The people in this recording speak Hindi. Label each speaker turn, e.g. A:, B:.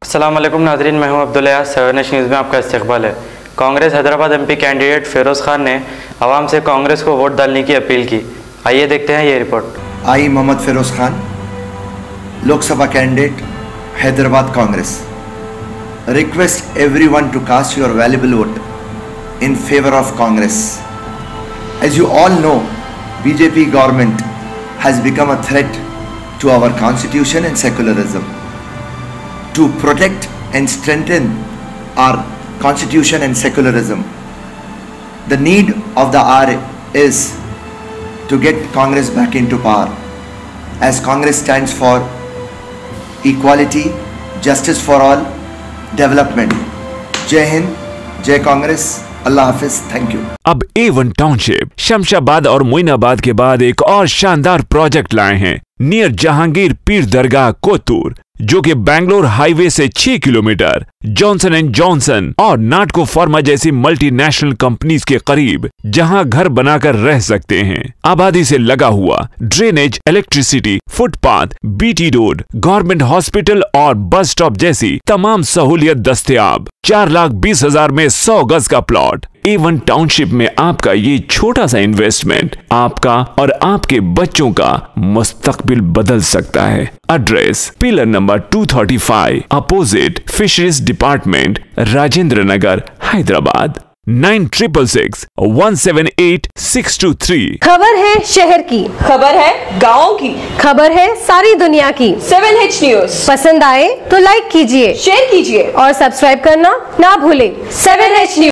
A: अस्सलाम वालेकुम नाज़रीन, मैं हूं अब्दुल अयाज। 7 न्यूज़ में आपका इस्तकबाल है। कांग्रेस हैदराबाद एमपी कैंडिडेट फिरोज़ खान ने आवाम से कांग्रेस को वोट डालने की अपील की। आइए देखते हैं ये report.
B: I Mohammed Firoz Khan, Lok Sabha candidate Hyderabad Congress, request everyone to cast your valuable vote in favor of Congress. As you all know, BJP government has become a threat to our constitution and secularism. To protect and strengthen our constitution and secularism, the need of the hour is to get Congress back into power, as Congress stands for equality, justice for all, development. जय हिंद, जय कांग्रेस, अल्लाह हाफिज, थैंक यू।
C: अब A1 टाउनशिप शमशाबाद और मोइनाबाद के बाद एक और शानदार प्रोजेक्ट लाए हैं नियर जहांगीर पीर दरगाह कोतूर, जो कि बैंगलोर हाईवे से 6 किलोमीटर जॉनसन एंड जॉनसन और नाटको फार्मा जैसी मल्टीनेशनल कंपनीज के करीब, जहां घर बनाकर रह सकते हैं। आबादी से लगा हुआ, drainage, electricity, footpath, BT road, government hospital और बस स्टॉप जैसी तमाम सहूलियत दस्तयाब। 4,20,000 में 100 गज का प्लॉट। A1 टाउनशिप में आपका ये छोटा सा इन्वेस्टमेंट आपका और आपके बच्चों का मुस्तकबिल बदल सकता है। Address pillar number 235 opposite fisheries department, Rajendra Nagar, Hyderabad. 9677178623।
D: खबर है शहर की,
E: खबर है गाँव की,
D: खबर है सारी दुनिया की।
E: 7H न्यूज
D: पसंद आए तो लाइक कीजिए,
E: शेयर कीजिए
D: और सब्सक्राइब करना ना भूलें।
E: 7H news.